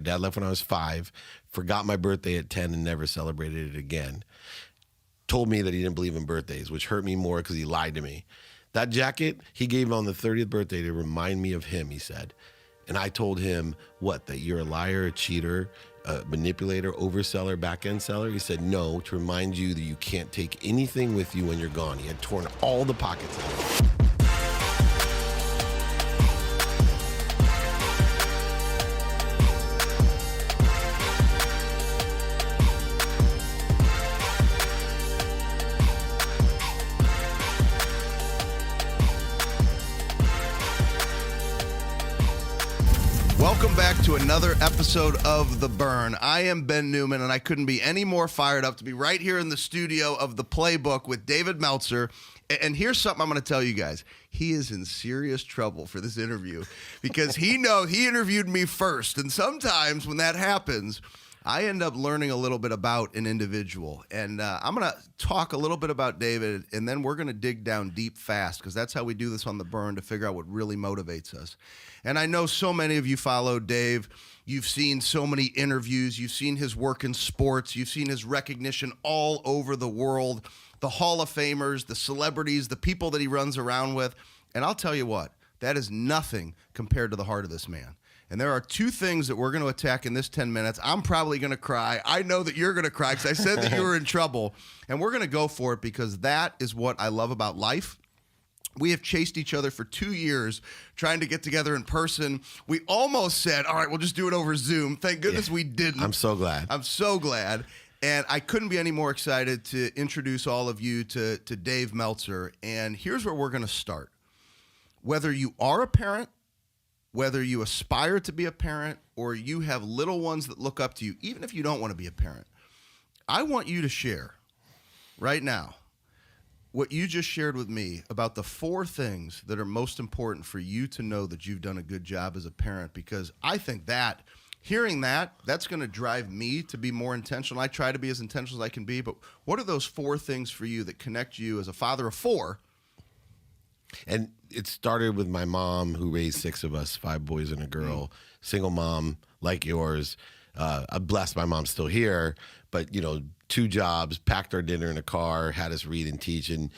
Dad left when I was 5, forgot my birthday at 10 and never celebrated it again. Told me that he didn't believe in birthdays, which hurt me more because he lied to me. That jacket he gave on the 30th birthday to remind me of him, he said. And I told him, what, that you're a liar, a cheater, a manipulator, overseller, back-end seller? He said, no, to remind you that you can't take anything with you when you're gone. He had torn all the pockets out. Welcome back to another episode of The Burn. I am Ben Newman, and I couldn't be any more fired up to be right here in the studio of The Playbook with David Meltzer. And here's something I'm going to tell you guys. He is in serious trouble for this interview because he interviewed me first. And sometimes when that happens, I end up learning a little bit about an individual. And I'm going to talk a little bit about David, and then we're going to dig down deep fast because that's how we do this on The Burn, to figure out what really motivates us. And I know so many of you follow Dave. You've seen so many interviews. You've seen his work in sports. You've seen his recognition all over the world, the Hall of Famers, the celebrities, the people that he runs around with. And I'll tell you what, that is nothing compared to the heart of this man. And there are two things that we're going to attack in this 10 minutes. I'm probably going to cry. I know that you're going to cry because I said that you were in trouble. And we're going to go for it because that is what I love about life. We have chased each other for 2 years trying to get together in person. We almost said, all right, we'll just do it over Zoom. Thank goodness we didn't. I'm so glad. I'm so glad. And I couldn't be any more excited to introduce all of you to Dave Meltzer. And here's where we're going to start. Whether you are a parent, whether you aspire to be a parent, or you have little ones that look up to you, even if you don't want to be a parent, I want you to share right now what you just shared with me about the 4 things that are most important for you to know that you've done a good job as a parent, because I think that hearing that's going to drive me to be more intentional. I try to be as intentional as I can be, but what are those 4 things for you that connect you as a father of 4? And it started with my mom, who raised 6 of us, 5 boys and a girl, single mom like yours. I'm blessed my mom's still here, but 2 jobs, packed our dinner in a car, had us read and teach. And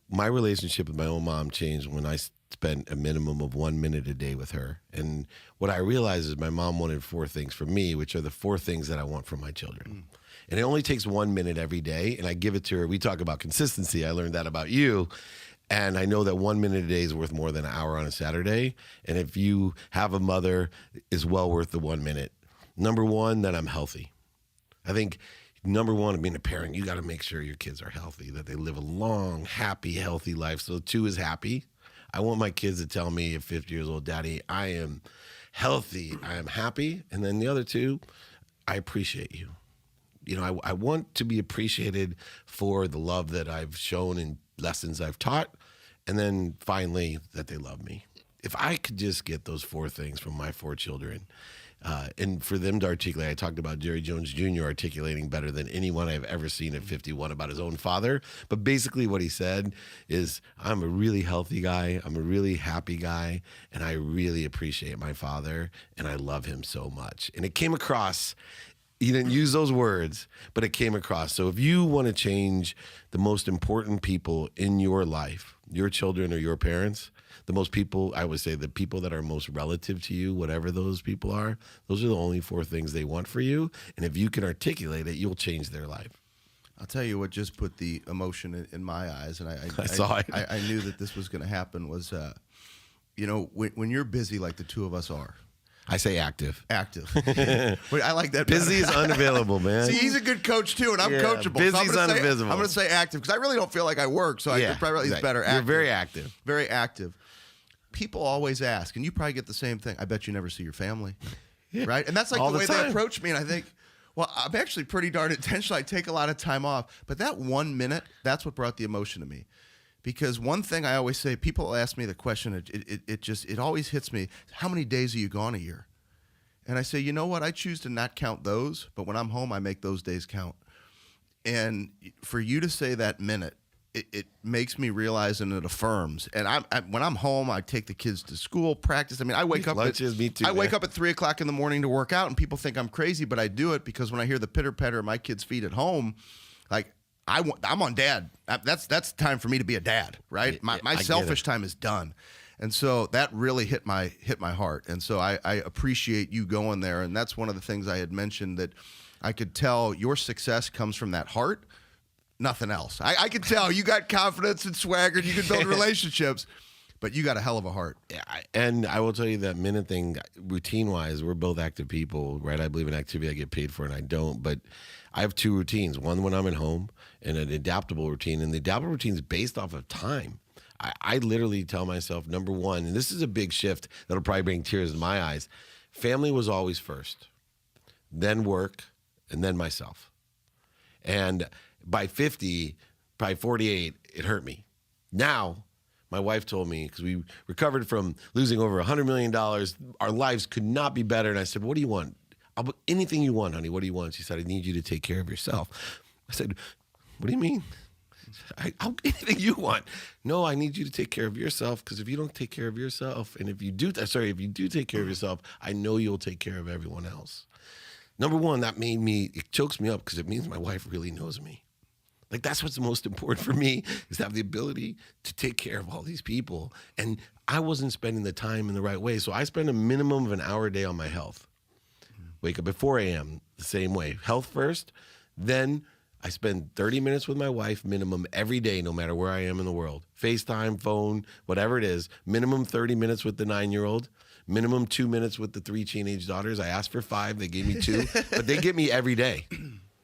my relationship with my own mom changed when I spent a minimum of 1 minute a day with her. And what I realized is my mom wanted 4 things from me, which are the 4 things that I want from my children. And it only takes 1 minute every day, and I give it to her. We talk about consistency. I learned that about you. And I know that 1 minute a day is worth more than an hour on a Saturday. And if you have a mother, it's well worth the 1 minute. Number 1, that I'm healthy. I think number 1 of being a parent, you got to make sure your kids are healthy, that they live a long, happy, healthy life. So 2 is happy. I want my kids to tell me at 50 years old, Daddy, I am healthy, I am happy. And then the other 2, I appreciate you. I want to be appreciated for the love that I've shown and lessons I've taught. And then finally, that they love me. If I could just get those 4 things from my 4 children, and for them to articulate, I talked about Jerry Jones Jr. articulating better than anyone I've ever seen at 51 about his own father. But basically what he said is, I'm a really healthy guy, I'm a really happy guy, and I really appreciate my father, and I love him so much. And it came across, he didn't use those words, but it came across. So if you want to change the most important people in your life, your children or your parents, the most people, I would say the people that are most relative to you, whatever those people are, those are the only 4 things they want for you. And if you can articulate it, you'll change their life. I'll tell you what just put the emotion in my eyes, and I saw it. I knew that this was going to happen, was, when you're busy like the 2 of us are. I say active. Active. Wait, I like that. Busy is unavailable, man. See, he's a good coach too, and I'm coachable. Busy's unavailable. I'm going to say active because I really don't feel like I work, so I could probably he's better. Active. You're very active. Very active. People always ask, and you probably get the same thing. I bet you never see your family, right? And that's like the way they approach me, and I think, well, I'm actually pretty darn intentional. I take a lot of time off, but that 1 minute, that's what brought the emotion to me. Because one thing I always say, people ask me the question, it always hits me, how many days are you gone a year? And I say, you know what? I choose to not count those, but when I'm home, I make those days count. And for you to say that minute, it makes me realize, and it affirms. And when I'm home, I take the kids to school, practice. I mean, I wake up. Me too. I wake up at 3:00 in the morning to work out, and people think I'm crazy, but I do it because when I hear the pitter patter of my kids' feet at home, like I'm on dad. That's time for me to be a dad, right? My selfish time is done. And so that really hit my heart. And so I appreciate you going there. And that's one of the things I had mentioned, that I could tell your success comes from that heart, nothing else. I could tell you got confidence and swagger, and you can build relationships, but you got a hell of a heart. Yeah, and I will tell you that minute thing, routine-wise, we're both active people, right? I believe in activity I get paid for, and I don't. But I have two routines. One when I'm at home, and an adaptable routine. And the adaptable routine is based off of time. I literally tell myself, number one, and this is a big shift that'll probably bring tears in my eyes, family was always first, then work, and then myself. And by 50, by 48, it hurt me. Now, my wife told me, because we recovered from losing over $100 million, our lives could not be better. And I said, what do you want? Anything you want, honey. What do you want? She said, I need you to take care of yourself. I said, what do you mean? I'll anything you want. No, I need you to take care of yourself, because if you don't take care of yourself, and if you do take care of yourself, I know you'll take care of everyone else. Number one, it chokes me up, because it means my wife really knows me. Like, that's what's most important for me, is to have the ability to take care of all these people. And I wasn't spending the time in the right way. So I spend a minimum of an hour a day on my health. Wake up at 4 a.m., the same way. Health first, then I spend 30 minutes with my wife minimum every day, no matter where I am in the world. FaceTime, phone, whatever it is. Minimum 30 minutes with the 9-year-old. Minimum 2 minutes with the 3 teenage daughters. I asked for 5. They gave me 2. But they get me every day.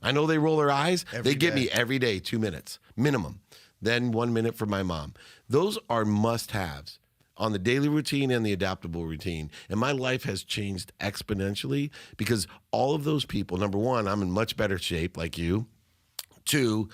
I know they roll their eyes. They get me every day 2 minutes, minimum. Then 1 minute for my mom. Those are must-haves on the daily routine and the adaptable routine. And my life has changed exponentially, because all of those people, number one, I'm in much better shape like you. 2,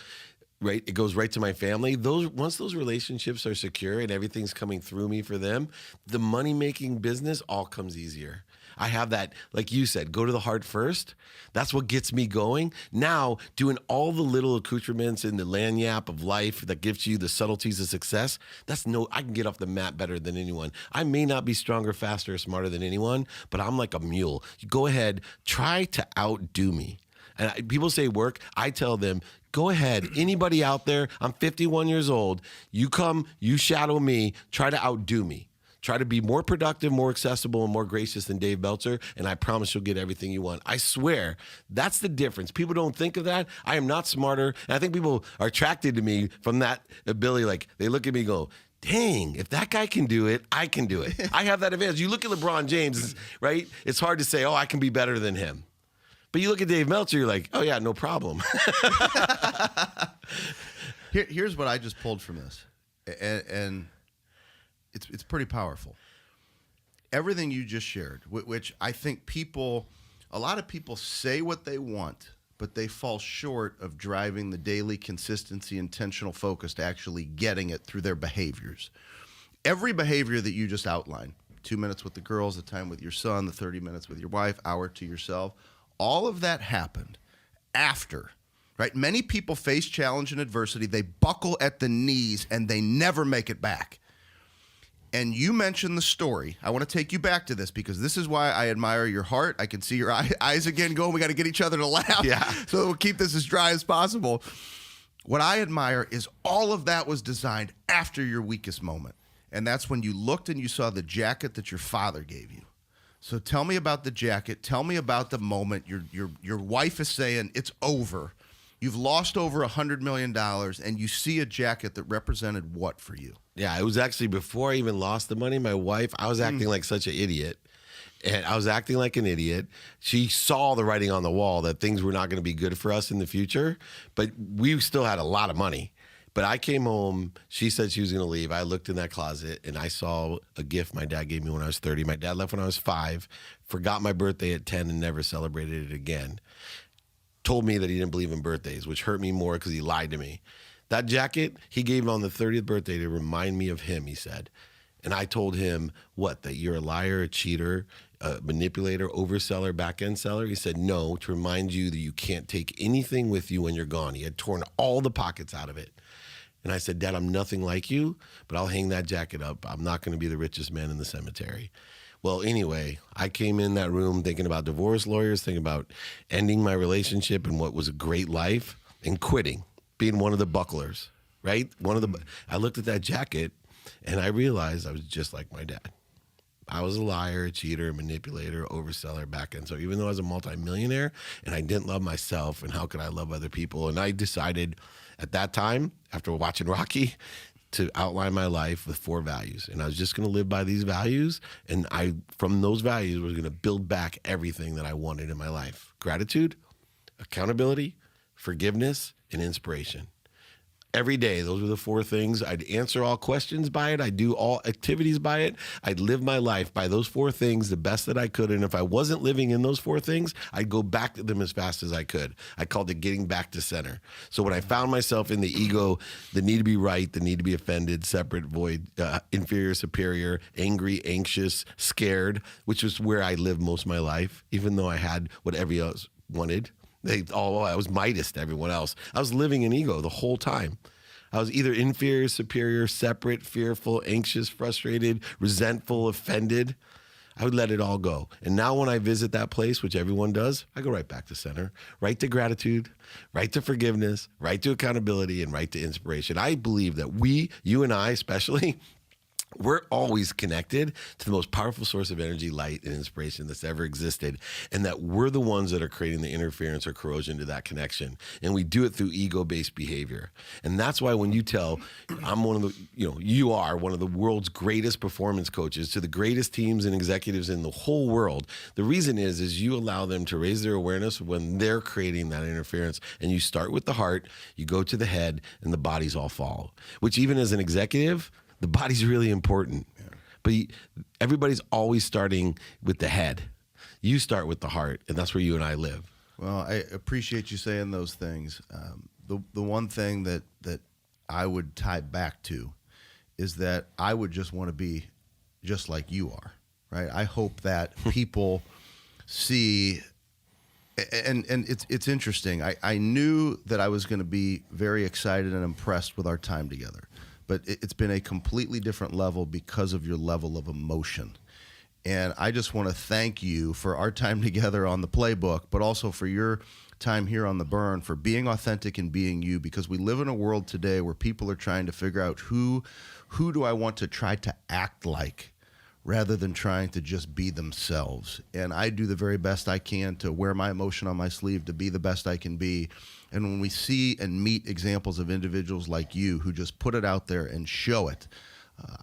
right, it goes right to my family. Once those relationships are secure and everything's coming through me for them, the money-making business all comes easier. I have that, like you said, go to the heart first. That's what gets me going. Now, doing all the little accoutrements in the lanyap of life that gives you the subtleties of success, I can get off the mat better than anyone. I may not be stronger, faster, or smarter than anyone, but I'm like a mule. You go ahead, try to outdo me. And people say work, I tell them, go ahead. Anybody out there, I'm 51 years old. You come, you shadow me, try to outdo me. Try to be more productive, more accessible, and more gracious than Dave Meltzer, and I promise you'll get everything you want. I swear, that's the difference. People don't think of that. I am not smarter, and I think people are attracted to me from that ability. Like, they look at me and go, dang, if that guy can do it, I can do it. I have that advantage. You look at LeBron James, right? It's hard to say, oh, I can be better than him. But you look at Dave Meltzer, you're like, oh, yeah, no problem. Here's what I just pulled from this, and it's pretty powerful. Everything you just shared, which I think a lot of people say what they want, but they fall short of driving the daily consistency, intentional focus to actually getting it through their behaviors. Every behavior that you just outlined, 2 minutes with the girls, the time with your son, the 30 minutes with your wife, hour to yourself, all of that happened after, right? Many people face challenge and adversity. They buckle at the knees and they never make it back. And you mentioned the story. I want to take you back to this, because this is why I admire your heart. I can see your eyes again going. We got to get each other to laugh. Yeah. So we'll keep this as dry as possible. What I admire is all of that was designed after your weakest moment. And that's when you looked and you saw the jacket that your father gave you. So tell me about the jacket. Tell me about the moment your wife is saying it's over. You've lost over $100 million, and you see a jacket that represented what for you? Yeah, it was actually before I even lost the money. My wife, I was acting like such an idiot. And I was acting like an idiot. She saw the writing on the wall that things were not going to be good for us in the future. But we still had a lot of money. But I came home. She said she was going to leave. I looked in that closet, and I saw a gift my dad gave me when I was 30. My dad left when I was 5, forgot my birthday at 10, and never celebrated it again. Told me that he didn't believe in birthdays, which hurt me more because he lied to me. That jacket he gave on the 30th birthday to remind me of him, he said. And I told him, what, that you're a liar, a cheater, a manipulator, overseller, back-end seller? He said, no, to remind you that you can't take anything with you when you're gone. He had torn all the pockets out of it. And I said, Dad, I'm nothing like you, but I'll hang that jacket up. I'm not going to be the richest man in the cemetery. Well, anyway, I came in that room thinking about divorce lawyers, thinking about ending my relationship and what was a great life, and quitting, being one of the bucklers, right? I looked at that jacket and I realized I was just like my dad. I was a liar, a cheater, a manipulator, overseller back then. So even though I was a multimillionaire and I didn't love myself, and how could I love other people? And I decided at that time, after watching Rocky, to outline my life with 4 values. And I was just going to live by these values. And from those values, was going to build back everything that I wanted in my life. Gratitude, accountability, forgiveness, and inspiration. Every day, those were the 4 things. I'd answer all questions by it. I'd do all activities by it. I'd live my life by those 4 things the best that I could. And if I wasn't living in those 4 things, I'd go back to them as fast as I could. I called it getting back to center. So when I found myself in the ego, the need to be right, the need to be offended, separate, void, inferior, superior, angry, anxious, scared, which was where I lived most of my life, even though I had what everyone else wanted. I was Midas to everyone else. I was living in ego the whole time. I was either inferior, superior, separate, fearful, anxious, frustrated, resentful, offended. I would let it all go. And now when I visit that place, which everyone does, I go right back to center, right to gratitude, right to forgiveness, right to accountability, and right to inspiration. I believe that you and I especially, we're always connected to the most powerful source of energy, light, and inspiration that's ever existed, and that we're the ones that are creating the interference or corrosion to that connection. And we do it through ego-based behavior. And that's why when you tell, you are one of the world's greatest performance coaches to the greatest teams and executives in the whole world, the reason is you allow them to raise their awareness when they're creating that interference. And you start with the heart, you go to the head, and the bodies all follow, which even as an executive, the body's really important, but everybody's always starting with the head. You start with the heart, and that's where you and I live. Well, I appreciate you saying those things. The one thing that I would tie back to is that I would just want to be just like you are, right? I hope that people see, and it's interesting. I knew that I was going to be very excited and impressed with our time together. But it's been a completely different level because of your level of emotion. And I just want to thank you for our time together on the playbook, but also for your time here on The Burn, for being authentic and being you, because we live in a world today where people are trying to figure out who do I want to try to act like, rather than trying to just be themselves. And I do the very best I can to wear my emotion on my sleeve, to be the best I can be. And when we see and meet examples of individuals like you who just put it out there and show it,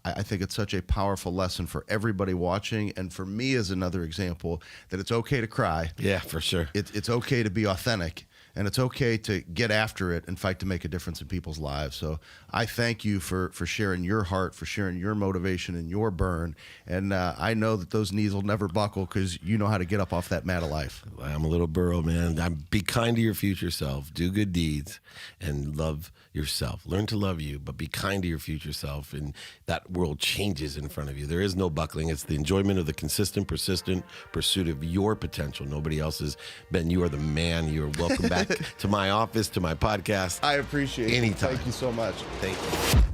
I think it's such a powerful lesson for everybody watching. And for me as another example, that it's okay to cry. Yeah, for sure. It's okay to be authentic. And it's okay to get after it and fight to make a difference in people's lives. So I thank you for sharing your heart, for sharing your motivation and your burn. And I know that those knees will never buckle because you know how to get up off that mat of life. I'm a little burro, man. Be kind to your future self. Do good deeds and love yourself. Learn to love you, but be kind to your future self. And that world changes in front of you. There is no buckling. It's the enjoyment of the consistent, persistent pursuit of your potential. Nobody else's. Ben, you are the man. You are welcome back to my office, to my podcast. I appreciate it. Anytime. Thank you so much. Thank you.